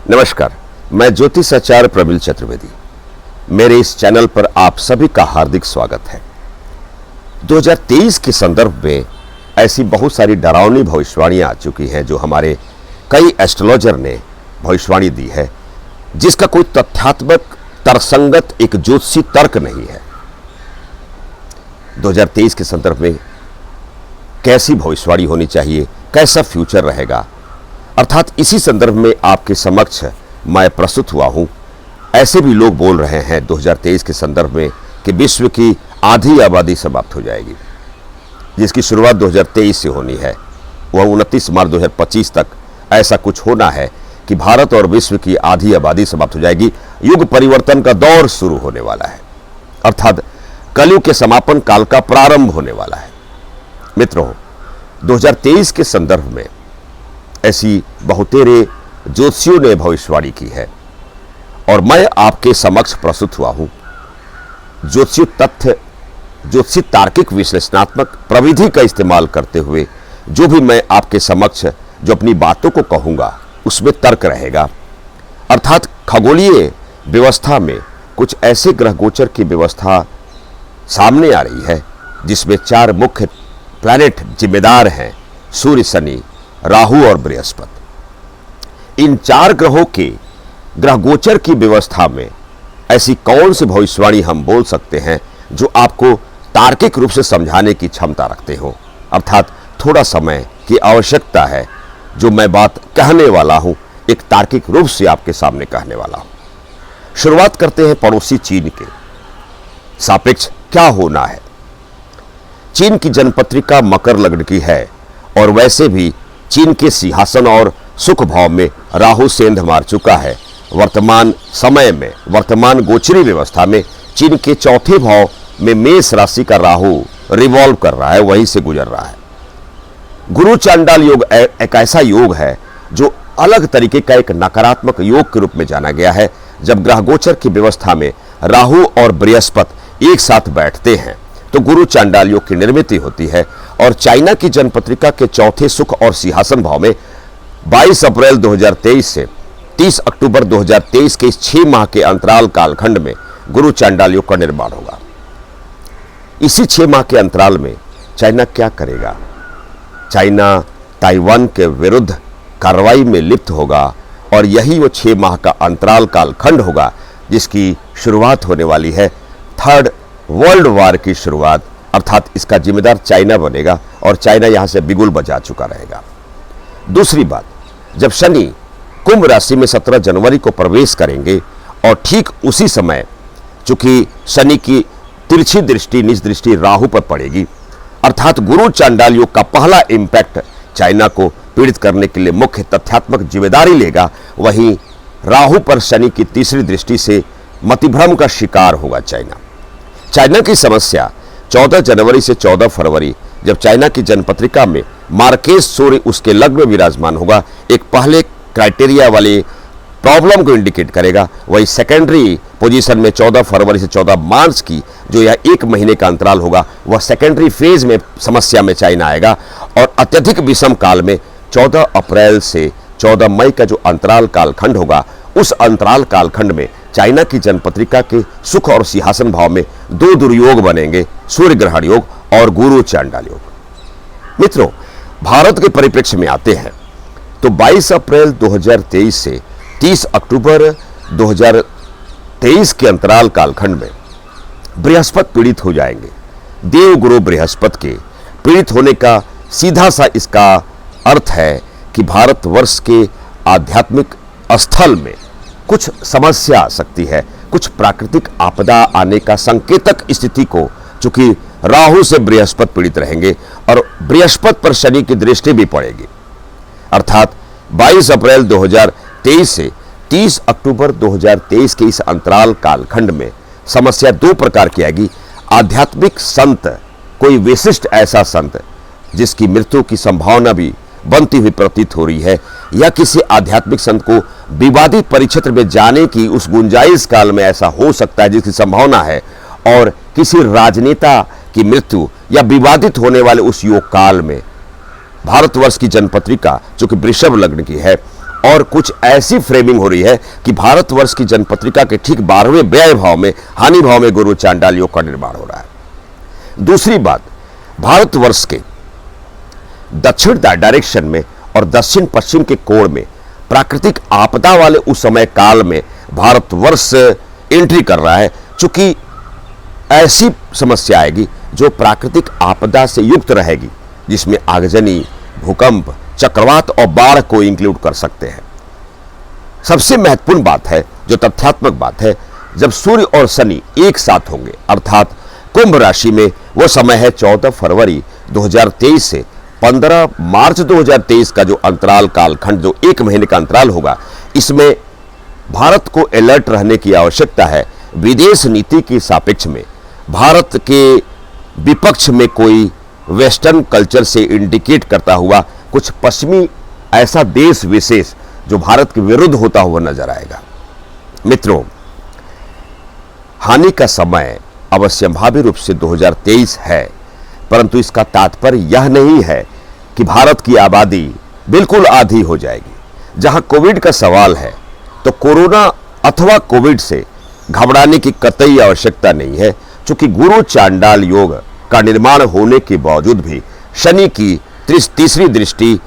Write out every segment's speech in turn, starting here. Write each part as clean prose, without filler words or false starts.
नमस्कार, मैं ज्योतिषाचार्य प्रवीण चतुर्वेदी। मेरे इस चैनल पर आप सभी का हार्दिक स्वागत है। 2023 के संदर्भ में ऐसी बहुत सारी डरावनी भविष्यवाणियां आ चुकी हैं जो हमारे कई एस्ट्रोलॉजर ने भविष्यवाणी दी है, जिसका कोई तथ्यात्मक तर्कसंगत एक ज्योतिषी तर्क नहीं है। 2023 के संदर्भ में कैसी भविष्यवाणी होनी चाहिए, कैसा फ्यूचर रहेगा, अर्थात इसी संदर्भ में आपके समक्ष मैं प्रस्तुत हुआ हूं। ऐसे भी लोग बोल रहे हैं 2023 के संदर्भ में कि विश्व की आधी आबादी समाप्त हो जाएगी, जिसकी शुरुआत 2023 से होनी है। वह 29 मार्च 2025 तक ऐसा कुछ होना है कि भारत और विश्व की आधी आबादी समाप्त हो जाएगी। युग परिवर्तन का दौर शुरू होने वाला है, अर्थात कलयुग के समापन काल का प्रारंभ होने वाला है। मित्रों, 2023 के संदर्भ में ऐसी बहुतेरे ज्योतिषियों ने भविष्यवाणी की है और मैं आपके समक्ष प्रस्तुत हुआ हूं। ज्योतिषीय तथ्य, ज्योतिषीय तार्किक विश्लेषणात्मक प्रविधि का इस्तेमाल करते हुए जो भी मैं आपके समक्ष जो अपनी बातों को कहूंगा उसमें तर्क रहेगा। अर्थात खगोलीय व्यवस्था में कुछ ऐसे ग्रह गोचर की व्यवस्था सामने आ रही है जिसमें 4 मुख्य प्लैनेट जिम्मेदार हैं: सूर्य, शनि, राहु और बृहस्पति। इन 4 ग्रहों के ग्रह गोचर की व्यवस्था में ऐसी कौन सी भविष्यवाणी हम बोल सकते हैं जो आपको तार्किक रूप से समझाने की क्षमता रखते हो। अर्थात थोड़ा समय की आवश्यकता है। जो मैं बात कहने वाला हूं एक तार्किक रूप से आपके सामने कहने वाला हूं। शुरुआत करते हैं पड़ोसी चीन के सापेक्ष क्या होना है। चीन की जन्मपत्रिका मकर लग्न की है और वैसे भी चीन के सिंहासन और सुख भाव में राहु सेंध मार चुका है। वर्तमान समय में, वर्तमान गोचरी व्यवस्था में चीन के चौथे भाव में मेष राशि का राहु रिवॉल्व कर रहा है, वहीं से गुजर रहा है। गुरु चांडाल योग एक ऐसा योग है जो अलग तरीके का एक नकारात्मक योग के रूप में जाना गया है। जब ग्रह गोचर की व्यवस्था में राहु और बृहस्पति एक साथ बैठते हैं तो गुरु चांडाल योग की निर्मित होती है। और चाइना की जन्मपत्रिका के चौथे सुख और सिंहासन भाव में 22 अप्रैल 2023 से 30 अक्टूबर 2023 के इस 6 माह के अंतराल कालखंड में गुरु चांडाल योग का निर्माण होगा। इसी 6 माह के अंतराल में चाइना क्या करेगा? चाइना ताइवान के विरुद्ध कार्रवाई में लिप्त होगा और यही वो 6 माह का अंतराल कालखंड होगा जिसकी शुरुआत होने वाली है 3rd वर्ल्ड वार की शुरुआत। अर्थात इसका जिम्मेदार चाइना बनेगा और चाइना यहां से बिगुल बजा चुका रहेगा। दूसरी बात, जब शनि कुंभ राशि में 17 जनवरी को प्रवेश करेंगे और ठीक उसी समय चूंकि शनि की तिरछी दृष्टि, निज दृष्टि राहु पर पड़ेगी, अर्थात गुरु चांडाल योग का पहला इंपैक्ट चाइना को पीड़ित करने के लिए मुख्य तथ्यात्मक जिम्मेदारी लेगा। वहीं राहु पर शनि की तीसरी दृष्टि से मतिभ्रम का शिकार होगा चाइना की समस्या 14 जनवरी से 14 फरवरी जब चाइना की जन्मपत्रिका में मार्केस सूर्य उसके लग्न में विराजमान होगा, एक पहले क्राइटेरिया वाले प्रॉब्लम को इंडिकेट करेगा। वही सेकेंडरी पोजीशन में 14 फरवरी से 14 मार्च की जो यह 1 महीने का अंतराल होगा, वह सेकेंडरी फेज में समस्या में चाइना आएगा। और अत्यधिक विषम काल में 14 अप्रैल से 14 मई का जो अंतराल कालखंड होगा, उस अंतराल कालखंड में चाइना की जन्मपत्रिका के सुख और सिंहासन भाव में 2 दुर्योग बनेंगे: सूर्य ग्रहण योग और गुरु चांडाल योग। मित्रों, भारत के परिप्रेक्ष्य में आते हैं तो 22 अप्रैल 2023 से 30 अक्टूबर 2023 के अंतराल कालखंड में बृहस्पति पीड़ित हो जाएंगे। देवगुरु बृहस्पति के पीड़ित होने का सीधा सा इसका अर्थ है कि भारतवर्ष के आध्यात्मिक स्थल में कुछ समस्या आ सकती है, कुछ प्राकृतिक आपदा आने का संकेतक स्थिति को, चूंकि राहु से बृहस्पति पीड़ित रहेंगे और बृहस्पति पर शनि की दृष्टि भी पड़ेगी। अर्थात 22 अप्रैल 2023 से 30 अक्टूबर 2023 के इस अंतराल कालखंड में समस्या 2 प्रकार की आएगी। आध्यात्मिक संत, कोई विशिष्ट ऐसा संत जिसकी मृत्यु की संभावना भी बनती हुई प्रतीत हो रही है, या किसी आध्यात्मिक संत को विवादित परिक्षेत्र में जाने की उस गुंजाइश काल में ऐसा हो सकता है जिसकी संभावना है, और किसी राजनेता की मृत्यु या विवादित होने वाले उस योग काल में भारतवर्ष की जन्मपत्रिका जो कि वृषभ लग्न की है, और कुछ ऐसी फ्रेमिंग हो रही है कि भारतवर्ष की जनपत्रिका के ठीक 12वें व्यय भाव में, हानि भाव में गुरु चांडाल योग का निर्माण हो रहा है। दूसरी बात, भारतवर्ष के दक्षिण डायरेक्शन में और दक्षिण पश्चिम के कोण में प्राकृतिक आपदा वाले उस समय काल में भारतवर्ष एंट्री कर रहा है। चूंकि ऐसी समस्या आएगी जो प्राकृतिक आपदा से युक्त रहेगी, जिसमें आगजनी, भूकंप, चक्रवात और बाढ़ को इंक्लूड कर सकते हैं। सबसे महत्वपूर्ण बात है, जो तथ्यात्मक बात है, जब सूर्य और शनि एक साथ होंगे, अर्थात कुंभ राशि में, वो समय है 14 फरवरी 2023 से 15 मार्च 2023 का जो अंतराल कालखंड, जो 1 महीने का अंतराल होगा, इसमें भारत को अलर्ट रहने की आवश्यकता है। विदेश नीति की सापेक्ष में भारत के विपक्ष में कोई वेस्टर्न कल्चर से इंडिकेट करता हुआ कुछ पश्चिमी ऐसा देश विशेष जो भारत के विरुद्ध होता हुआ नजर आएगा। मित्रों, हानि का समय अवश्यंभावी रूप से 2023 है, परंतु इसका तात्पर्य यह नहीं है कि भारत की आबादी बिल्कुल आधी हो जाएगी। जहां कोविड का सवाल है, तो कोरोना अथवा कोविड से घबराने की कतई आवश्यकता नहीं है, क्योंकि गुरु चांडाल योग का निर्माण होने के बावजूद भी शनि की तीसरी दृष्टि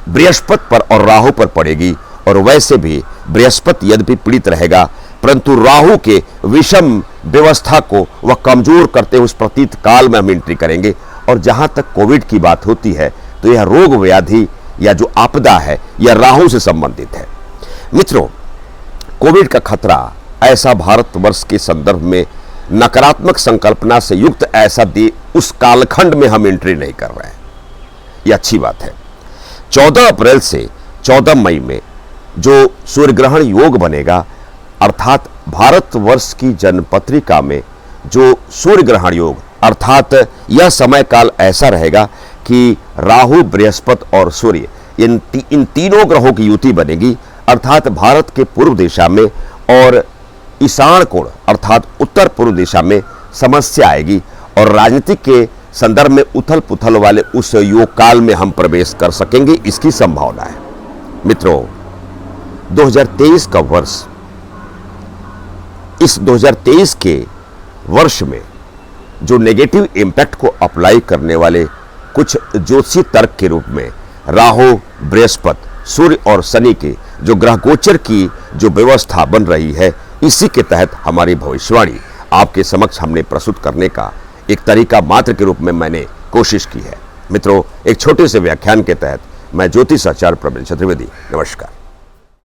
बृहस्पति पर और राहु पर पड़ेगी। और वैसे भी बृहस्पति यद्यपि पीड़ित रहेगा, परंतु राहु के विषम व्यवस्था को वह कमजोर करते हुए उस प्रतीत काल में हम एंट्री करेंगे। और जहां तक कोविड की बात होती है, तो यह रोग व्याधि या जो आपदा है, यह राहु से संबंधित है। मित्रों, कोविड का खतरा ऐसा भारतवर्ष के संदर्भ में नकारात्मक संकल्पना से युक्त ऐसा उस कालखंड में हम एंट्री नहीं कर रहे हैं, यह अच्छी बात है। 14 अप्रैल से 14 मई में जो सूर्य ग्रहण योग बनेगा, अर्थात भारतवर्ष की जनपत्रिका में जो सूर्य ग्रहण योग, अर्थात यह समय काल ऐसा रहेगा कि राहु, बृहस्पति और सूर्य इन तीनों ग्रहों की युति बनेगी, अर्थात भारत के पूर्व दिशा में और ईशान कोण अर्थात उत्तर पूर्व दिशा में समस्या आएगी और राजनीति के संदर्भ में उथल पुथल वाले उस योग काल में हम प्रवेश कर सकेंगे, इसकी संभावना है। मित्रों, 2023 का वर्ष, इस 2023 के वर्ष में जो नेगेटिव इम्पैक्ट को अप्लाई करने वाले कुछ ज्योतिषीय तर्क के रूप में राहु, बृहस्पति, सूर्य और शनि के जो ग्रह गोचर की जो व्यवस्था बन रही है, इसी के तहत हमारी भविष्यवाणी आपके समक्ष हमने प्रस्तुत करने का एक तरीका मात्र के रूप में मैंने कोशिश की है। मित्रों, एक छोटे से व्याख्यान के तहत मैं ज्योतिष आचार्य प्रवीण चतुर्वेदी, नमस्कार।